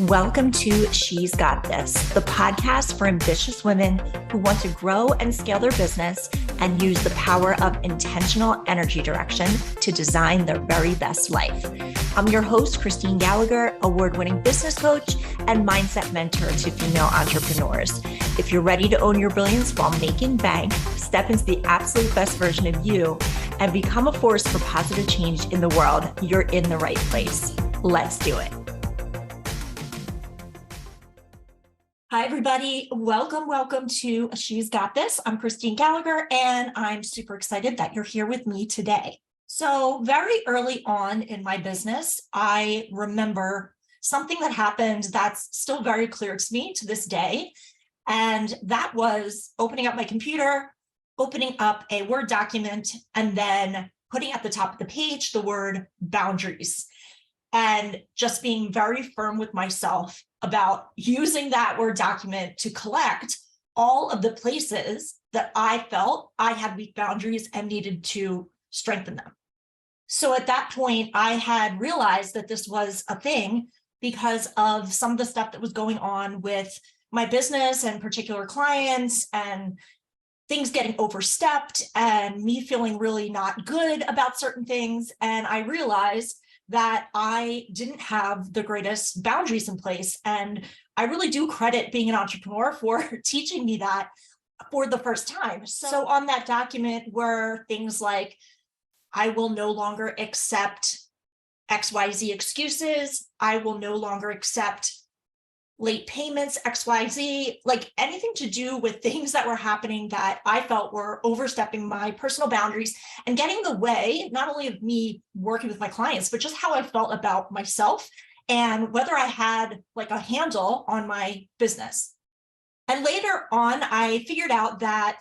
Welcome to She's Got This, the podcast for ambitious women who want to grow and scale their business and use the power of intentional energy direction to design their very best life. I'm your host, Christine Gallagher, award-winning business coach and mindset mentor to female entrepreneurs. If you're ready to own your brilliance while making bank, step into the absolute best version of you, and become a force for positive change in the world, you're in the right place. Let's do it. Hi, everybody. Welcome to She's Got This. I'm Christine Gallagher, and I'm super excited that you're here with me today. So very early on in my business, I remember something that happened that's still very clear to me to this day. And that was opening up my computer, opening up a Word document, and then putting at the top of the page the word boundaries. And just being very firm with myself about using that Word document to collect all of the places that I felt I had weak boundaries and needed to strengthen them. So at that point, I had realized that this was a thing because of some of the stuff that was going on with my business and particular clients and things getting overstepped and me feeling really not good about certain things. And I realized that I didn't have the greatest boundaries in place. And I really do credit being an entrepreneur for teaching me that for the first time. So on that document were things like, I will no longer accept XYZ excuses. I will no longer accept late payments, XYZ, like anything to do with things that were happening that I felt were overstepping my personal boundaries and getting in the way, not only of me working with my clients, but just how I felt about myself and whether I had like a handle on my business. And later on, I figured out that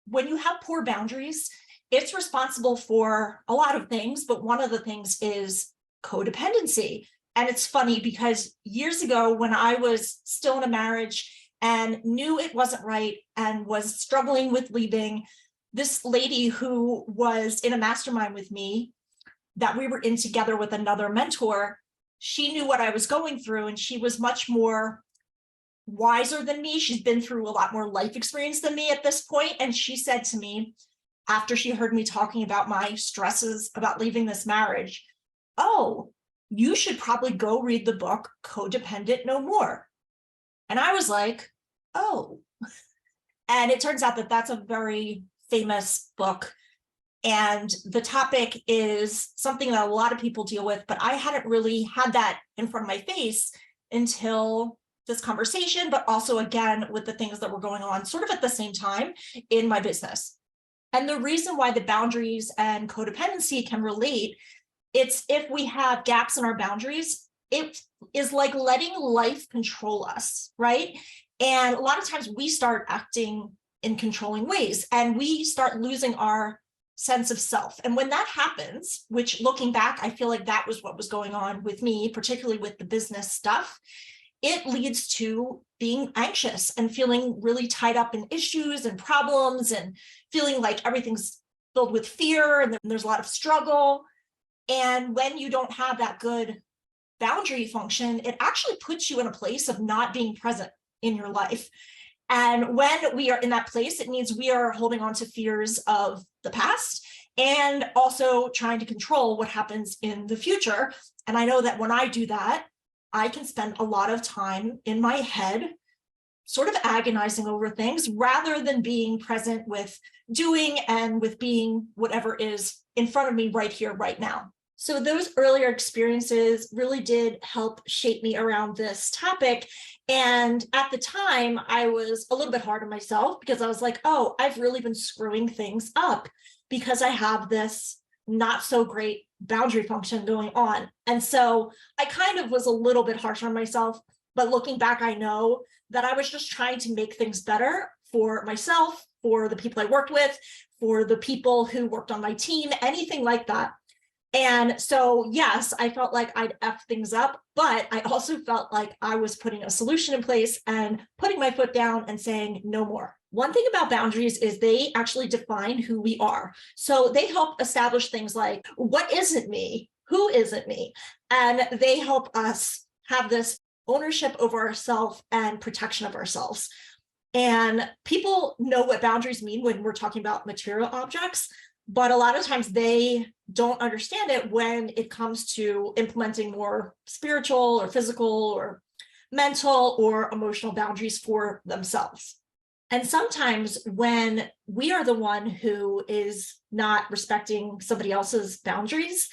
when you have poor boundaries, it's responsible for a lot of things, but one of the things is codependency. And it's funny because years ago, when I was still in a marriage and knew it wasn't right and was struggling with leaving, this lady who was in a mastermind with me that we were in together with another mentor, she knew what I was going through and she was much more wiser than me. She's been through a lot more life experience than me at this point. And she said to me, after she heard me talking about my stresses about leaving this marriage, "Oh, you should probably go read the book Codependent No More." And I was like, oh. And it turns out that that's a very famous book. And the topic is something that a lot of people deal with, but I hadn't really had that in front of my face until this conversation, but also again, with the things that were going on sort of at the same time in my business. And the reason why the boundaries and codependency can relate, it's if we have gaps in our boundaries, it is like letting life control us, right? And a lot of times we start acting in controlling ways and we start losing our sense of self. And when that happens, which looking back, I feel like that was what was going on with me, particularly with the business stuff, it leads to being anxious and feeling really tied up in issues and problems and feeling like everything's filled with fear and there's a lot of struggle. And when you don't have that good boundary function, it actually puts you in a place of not being present in your life. And when we are in that place, it means we are holding on to fears of the past and also trying to control what happens in the future. And I know that when I do that, I can spend a lot of time in my head sort of agonizing over things rather than being present with doing and with being whatever is in front of me right here, right now. So those earlier experiences really did help shape me around this topic. And at the time, I was a little bit hard on myself because I was like, oh, I've really been screwing things up because I have this not so great boundary function going on. And so I kind of was a little bit harsh on myself, but looking back, I know that I was just trying to make things better for myself, for the people I worked with, for the people who worked on my team, anything like that. And so, yes, I felt like I'd F things up, but I also felt like I was putting a solution in place and putting my foot down and saying no more. One thing about boundaries is they actually define who we are. So they help establish things like, what isn't me? Who isn't me? And they help us have this ownership over ourselves and protection of ourselves. And people know what boundaries mean when we're talking about material objects, but a lot of times they don't understand it when it comes to implementing more spiritual or physical or mental or emotional boundaries for themselves. And sometimes when we are the one who is not respecting somebody else's boundaries,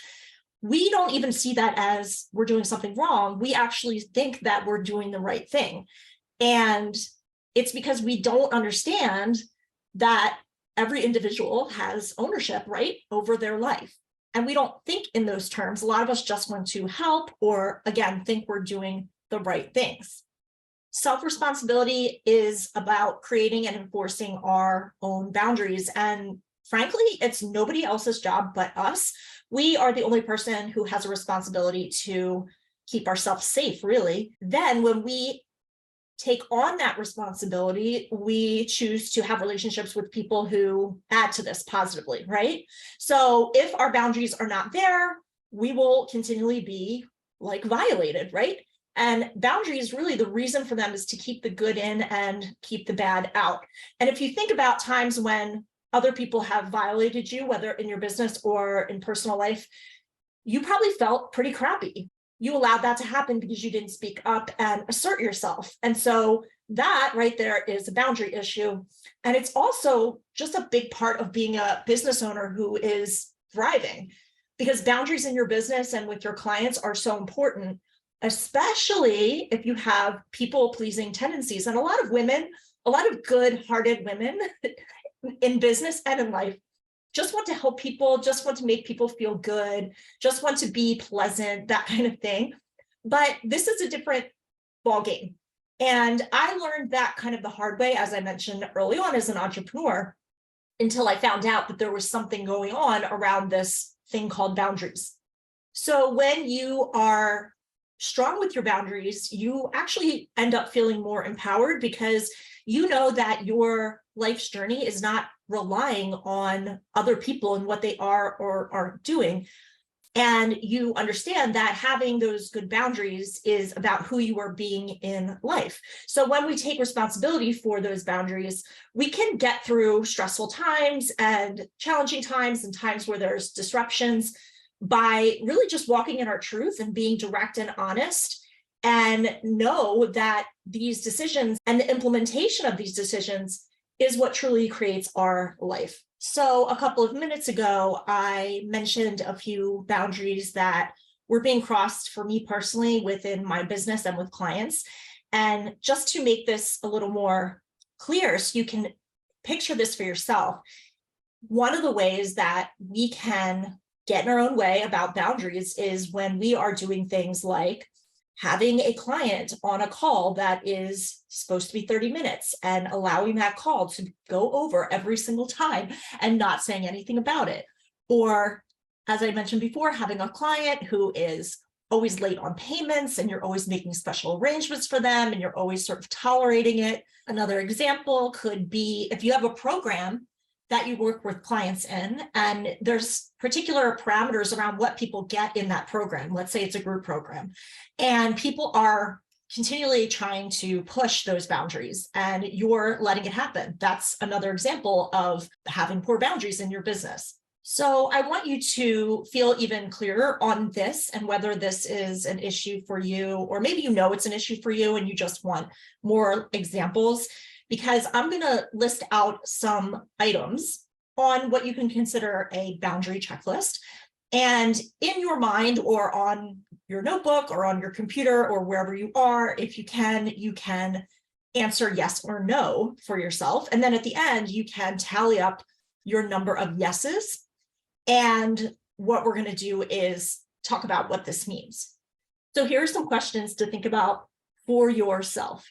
we don't even see that as we're doing something wrong. We actually think that we're doing the right thing. And it's because we don't understand that every individual has ownership, right, over their life. And we don't think in those terms. A lot of us just want to help or, again, think we're doing the right things. Self-responsibility is about creating and enforcing our own boundaries. And frankly, it's nobody else's job but us. We are the only person who has a responsibility to keep ourselves safe, really. Then when we take on that responsibility, we choose to have relationships with people who add to this positively, right? So if our boundaries are not there, we will continually be like violated, right? And boundaries, really the reason for them is to keep the good in and keep the bad out. And if you think about times when other people have violated you, whether in your business or in personal life, you probably felt pretty crappy. You allowed that to happen because you didn't speak up and assert yourself. And so that right there is a boundary issue. And it's also just a big part of being a business owner who is thriving, because boundaries in your business and with your clients are so important, especially if you have people-pleasing tendencies. And a lot of women, a lot of good-hearted women in business and in life just want to help people, just want to make people feel good, just want to be pleasant, that kind of thing. But this is a different ballgame. And I learned that kind of the hard way, as I mentioned early on as an entrepreneur, until I found out that there was something going on around this thing called boundaries. So when you are strong with your boundaries, you actually end up feeling more empowered because you know that your life's journey is not relying on other people and what they are or aren't doing. And you understand that having those good boundaries is about who you are being in life. So when we take responsibility for those boundaries, we can get through stressful times and challenging times and times where there's disruptions by really just walking in our truth and being direct and honest, and know that these decisions and the implementation of these decisions is what truly creates our life. So a couple of minutes ago, I mentioned a few boundaries that were being crossed for me personally within my business and with clients. And just to make this a little more clear, so you can picture this for yourself, one of the ways that we can get in our own way about boundaries is when we are doing things like having a client on a call that is supposed to be 30 minutes and allowing that call to go over every single time and not saying anything about it. Or, as I mentioned before, having a client who is always late on payments and you're always making special arrangements for them and you're always sort of tolerating it. Another example could be if you have a program that you work with clients in, and there's particular parameters around what people get in that program. Let's say it's a group program, and people are continually trying to push those boundaries, and you're letting it happen. That's another example of having poor boundaries in your business. So I want you to feel even clearer on this and whether this is an issue for you, or maybe you know it's an issue for you and you just want more examples, because I'm going to list out some items on what you can consider a boundary checklist. And in your mind or on your notebook or on your computer or wherever you are, if you can answer yes or no for yourself. And then at the end, you can tally up your number of yeses. And what we're going to do is talk about what this means. So here are some questions to think about for yourself.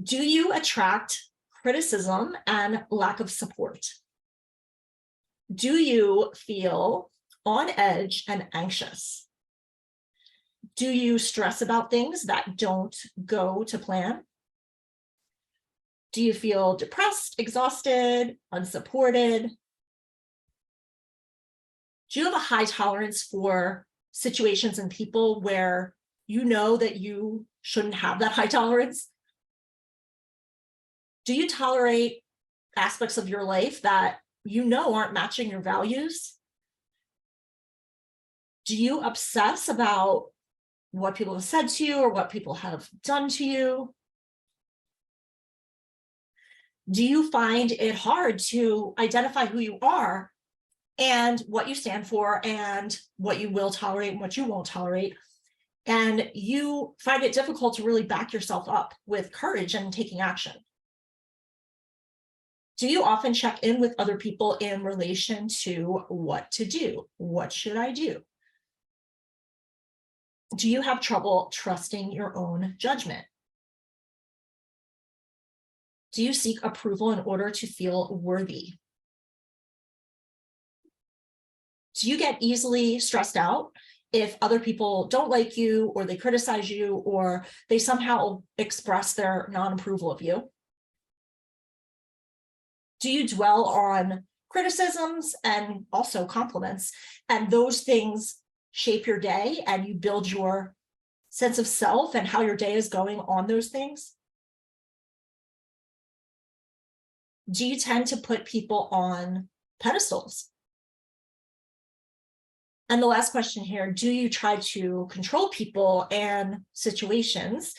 Do you attract criticism and lack of support? Do you feel on edge and anxious? Do you stress about things that don't go to plan? Do you feel depressed, exhausted, unsupported? Do you have a high tolerance for situations and people where you know that you shouldn't have that high tolerance? Do you tolerate aspects of your life that you know aren't matching your values? Do you obsess about what people have said to you or what people have done to you? Do you find it hard to identify who you are and what you stand for and what you will tolerate and what you won't tolerate? And you find it difficult to really back yourself up with courage and taking action? Do you often check in with other people in relation to what to do? What should I do? Do you have trouble trusting your own judgment? Do you seek approval in order to feel worthy? Do you get easily stressed out if other people don't like you or they criticize you or they somehow express their non-approval of you? Do you dwell on criticisms and also compliments, and those things shape your day and you build your sense of self and how your day is going on those things? Do you tend to put people on pedestals? And the last question here, do you try to control people and situations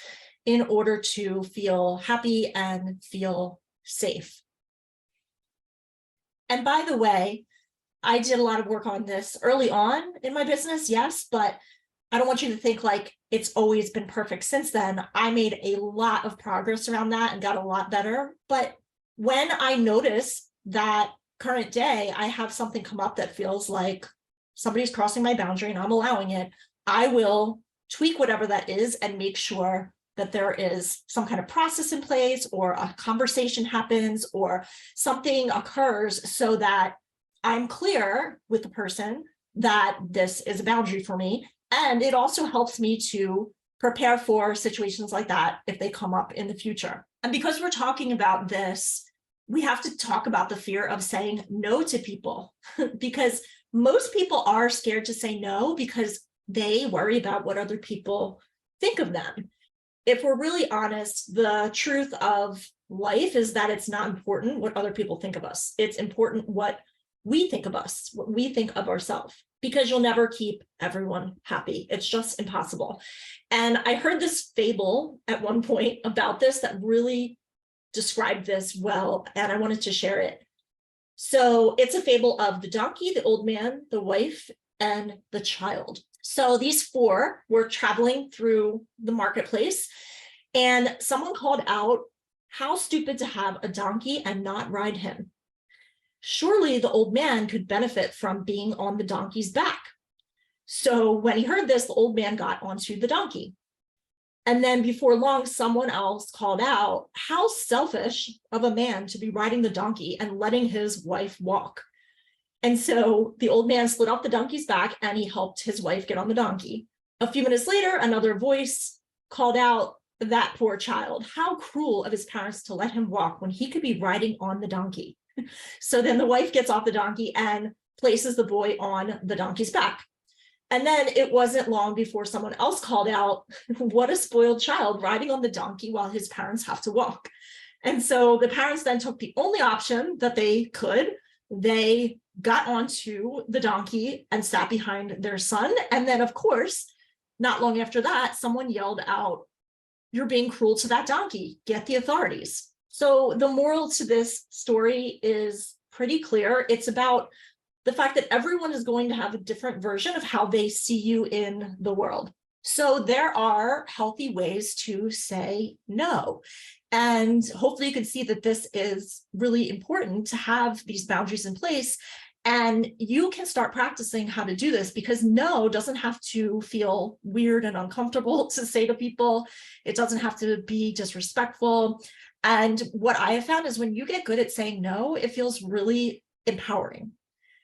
in order to feel happy and feel safe? And by the way, I did a lot of work on this early on in my business, yes, but I don't want you to think like it's always been perfect since then. I made a lot of progress around that and got a lot better. But when I notice that current day, I have something come up that feels like somebody's crossing my boundary and I'm allowing it, I will tweak whatever that is and make sure that there is some kind of process in place or a conversation happens or something occurs so that I'm clear with the person that this is a boundary for me. And it also helps me to prepare for situations like that if they come up in the future. And because we're talking about this, we have to talk about the fear of saying no to people because most people are scared to say no because they worry about what other people think of them. If we're really honest, the truth of life is that it's not important what other people think of us. It's important what we think of us, what we think of ourselves, because you'll never keep everyone happy. It's just impossible. And I heard this fable at one point about this that really described this well, and I wanted to share it. So it's a fable of the donkey, the old man, the wife, and the child. So these four were traveling through the marketplace, and someone called out, "How stupid to have a donkey and not ride him. Surely the old man could benefit from being on the donkey's back." So when he heard this, the old man got onto the donkey. And then before long, someone else called out, "How selfish of a man to be riding the donkey and letting his wife walk." And so the old man slid off the donkey's back and he helped his wife get on the donkey. A few minutes later, another voice called out, "That poor child, how cruel of his parents to let him walk when he could be riding on the donkey." So then the wife gets off the donkey and places the boy on the donkey's back. And then it wasn't long before someone else called out, "What a spoiled child riding on the donkey while his parents have to walk." And so the parents then took the only option that they could. They got onto the donkey and sat behind their son. And then, of course, not long after that, someone yelled out, "You're being cruel to that donkey. Get the authorities." So the moral to this story is pretty clear. It's about the fact that everyone is going to have a different version of how they see you in the world. So there are healthy ways to say no. And hopefully you can see that this is really important to have these boundaries in place. And you can start practicing how to do this because no doesn't have to feel weird and uncomfortable to say to people. It doesn't have to be disrespectful. And what I have found is when you get good at saying no, it feels really empowering.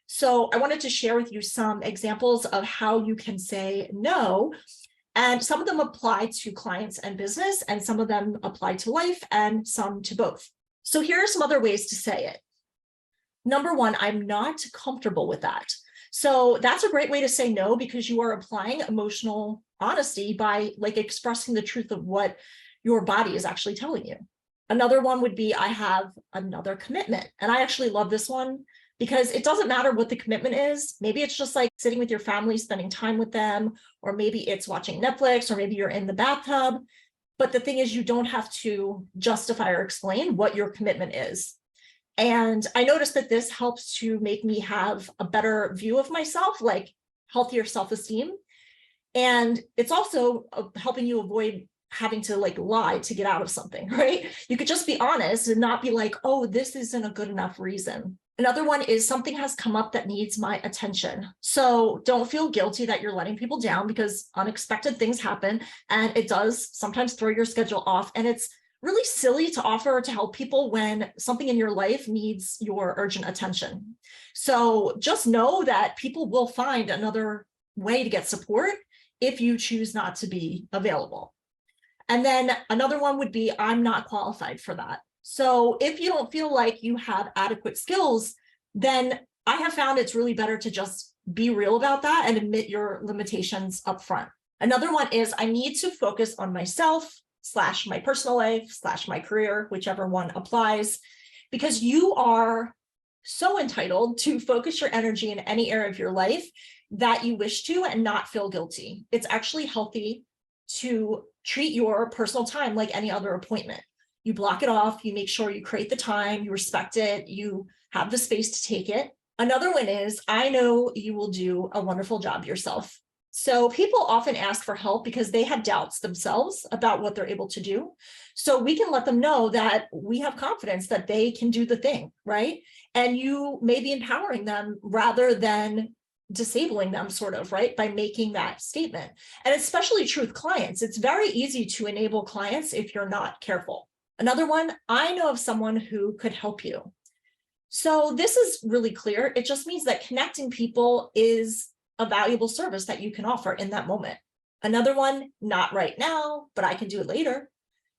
So I wanted to share with you some examples of how you can say no. And some of them apply to clients and business, and some of them apply to life, and some to both. So here are some other ways to say it. Number one, I'm not comfortable with that. So that's a great way to say no, because you are applying emotional honesty by like expressing the truth of what your body is actually telling you. Another one would be, I have another commitment. And I actually love this one because it doesn't matter what the commitment is. Maybe it's just like sitting with your family, spending time with them, or maybe it's watching Netflix, or maybe you're in the bathtub. But the thing is, you don't have to justify or explain what your commitment is. And I noticed that this helps to make me have a better view of myself, like healthier self-esteem. And it's also helping you avoid having to like lie to get out of something, right? You could just be honest and not be like, oh, this isn't a good enough reason. Another one is, something has come up that needs my attention. So don't feel guilty that you're letting people down, because unexpected things happen and it does sometimes throw your schedule off. And it's really silly to offer to help people when something in your life needs your urgent attention. So just know that people will find another way to get support if you choose not to be available. And then another one would be, I'm not qualified for that. So if you don't feel like you have adequate skills, then I have found it's really better to just be real about that and admit your limitations up front. Another one is, I need to focus on myself / my personal life / my career, whichever one applies, because you are so entitled to focus your energy in any area of your life that you wish to and not feel guilty. It's actually healthy to treat your personal time like any other appointment. You block it off, you make sure you create the time, you respect it, you have the space to take it. Another one is, I know you will do a wonderful job yourself. So people often ask for help because they have doubts themselves about what they're able to do. So we can let them know that we have confidence that they can do the thing, right? And you may be empowering them rather than disabling them, sort of, right, by making that statement. And especially true with clients. It's very easy to enable clients if you're not careful. Another one, I know of someone who could help you. So this is really clear. It just means that connecting people is a valuable service that you can offer in that moment. Another one, not right now, but I can do it later.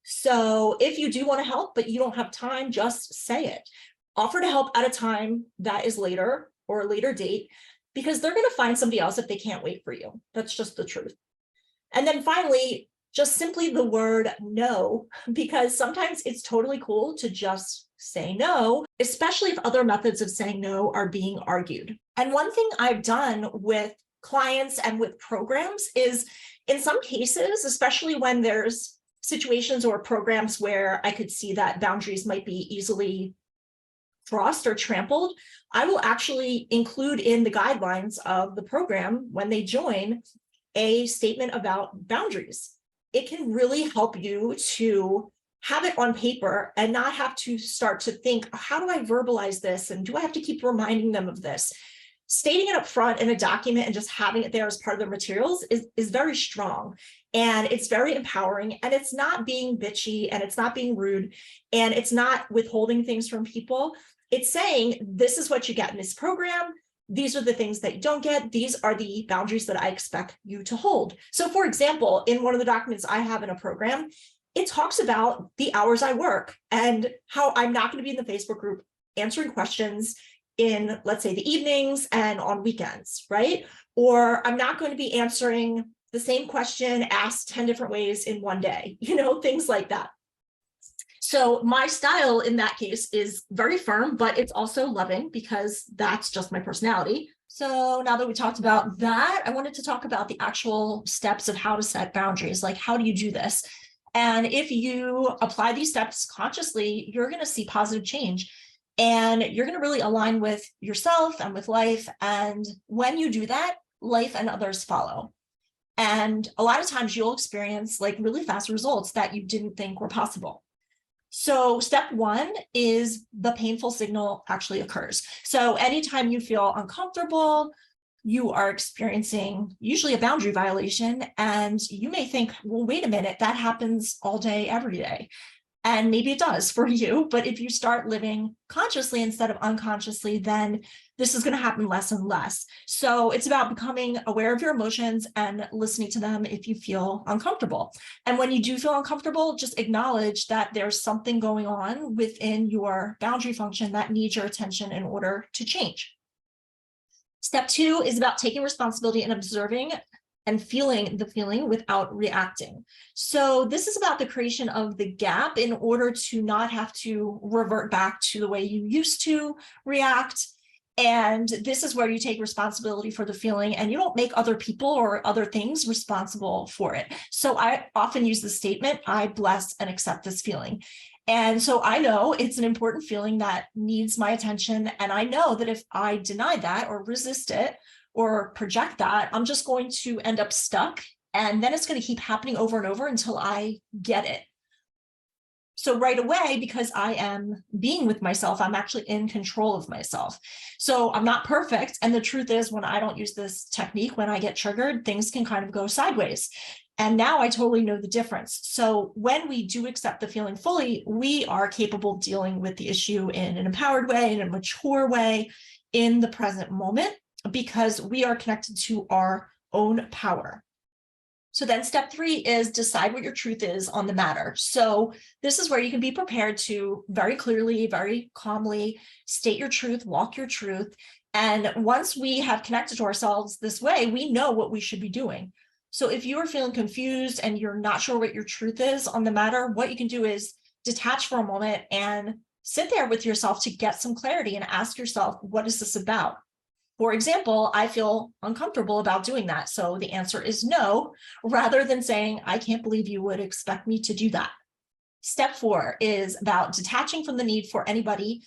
So if you do want to help, but you don't have time, just say it. Offer to help at a time that is later or a later date, because they're going to find somebody else if they can't wait for you. That's just the truth. And then finally, just simply the word no, because sometimes it's totally cool to just say no, especially if other methods of saying no are being argued. And one thing I've done with clients and with programs is, in some cases, especially when there's situations or programs where I could see that boundaries might be easily crossed or trampled, I will actually include in the guidelines of the program when they join a statement about boundaries. It can really help you to have it on paper and not have to start to think, how do I verbalize this? And do I have to keep reminding them of this? Stating it up front in a document and just having it there as part of the materials is very strong. And it's very empowering, and it's not being bitchy, and it's not being rude, and it's not withholding things from people. It's saying, this is what you get in this program. These are the things that you don't get. These are the boundaries that I expect you to hold. So for example, in one of the documents I have in a program, it talks about the hours I work and how I'm not going to be in the Facebook group answering questions in, let's say, the evenings and on weekends, right? Or I'm not going to be answering the same question asked 10 different ways in one day, things like that. So my style in that case is very firm, but it's also loving, because that's just my personality. So now that we talked about that, I wanted to talk about the actual steps of how to set boundaries. Like, how do you do this? And if you apply these steps consciously, you're going to see positive change, and you're going to really align with yourself and with life. And when you do that, life and others follow. And a lot of times you'll experience like really fast results that you didn't think were possible. So step one is, the painful signal actually occurs. So anytime you feel uncomfortable, you are experiencing usually a boundary violation, and you may think, well, wait a minute, that happens all day, every day. And maybe it does for you, but if you start living consciously instead of unconsciously, then this is going to happen less and less. So it's about becoming aware of your emotions and listening to them if you feel uncomfortable. And when you do feel uncomfortable, just acknowledge that there's something going on within your boundary function that needs your attention in order to change. Step 2 is about taking responsibility and observing and feeling the feeling without reacting. So this is about the creation of the gap in order to not have to revert back to the way you used to react. And this is where you take responsibility for the feeling and you don't make other people or other things responsible for it. So I often use the statement, I bless and accept this feeling. And so I know it's an important feeling that needs my attention. And I know that if I deny that or resist it or project that, I'm just going to end up stuck. And then it's going to keep happening over and over until I get it. So right away, because I am being with myself, I'm actually in control of myself. So I'm not perfect. And the truth is, when I don't use this technique, when I get triggered, things can kind of go sideways. And now I totally know the difference. So when we do accept the feeling fully, we are capable of dealing with the issue in an empowered way, in a mature way, in the present moment, because we are connected to our own power. So then step 3 is decide what your truth is on the matter. So this is where you can be prepared to very clearly, very calmly state your truth, walk your truth. And once we have connected to ourselves this way, we know what we should be doing. So if you are feeling confused and you're not sure what your truth is on the matter, what you can do is detach for a moment and sit there with yourself to get some clarity and ask yourself, what is this about? For example, I feel uncomfortable about doing that. So the answer is no, rather than saying, I can't believe you would expect me to do that. Step 4 is about detaching from the need for anybody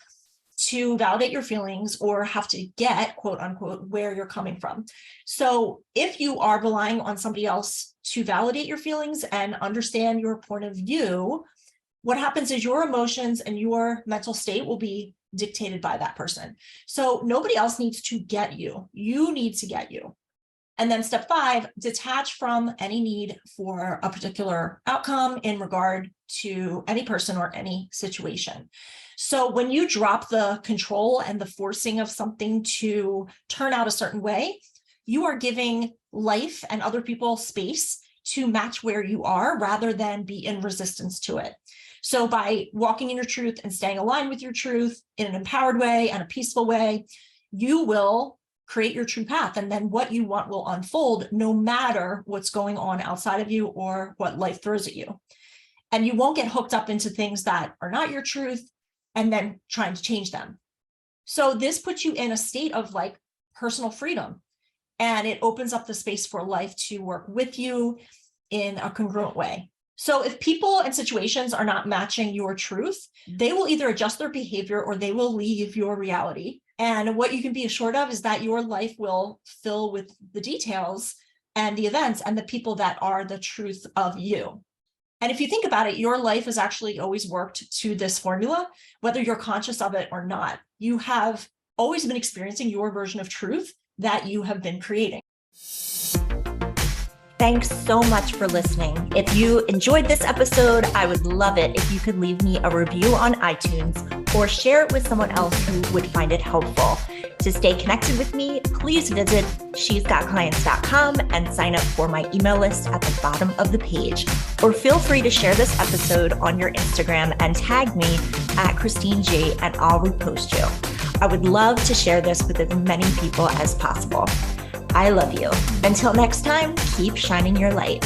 to validate your feelings or have to get, quote unquote, where you're coming from. So if you are relying on somebody else to validate your feelings and understand your point of view, what happens is your emotions and your mental state will be dictated by that person. So nobody else needs to get you. You need to get you. And then step 5, detach from any need for a particular outcome in regard to any person or any situation. So when you drop the control and the forcing of something to turn out a certain way, you are giving life and other people space to match where you are rather than be in resistance to it. So by walking in your truth and staying aligned with your truth in an empowered way and a peaceful way, you will create your true path. And then what you want will unfold no matter what's going on outside of you or what life throws at you. And you won't get hooked up into things that are not your truth and then trying to change them. So this puts you in a state of like personal freedom, and it opens up the space for life to work with you in a congruent way. So if people and situations are not matching your truth, they will either adjust their behavior or they will leave your reality. And what you can be assured of is that your life will fill with the details and the events and the people that are the truth of you. And if you think about it, your life has actually always worked to this formula, whether you're conscious of it or not. You have always been experiencing your version of truth that you have been creating. Thanks so much for listening. If you enjoyed this episode, I would love it if you could leave me a review on iTunes or share it with someone else who would find it helpful. To stay connected with me, please visit shesgotclients.com and sign up for my email list at the bottom of the page. Or feel free to share this episode on your Instagram and tag me at Christine G, and I'll repost you. I would love to share this with as many people as possible. I love you. Until next time, keep shining your light.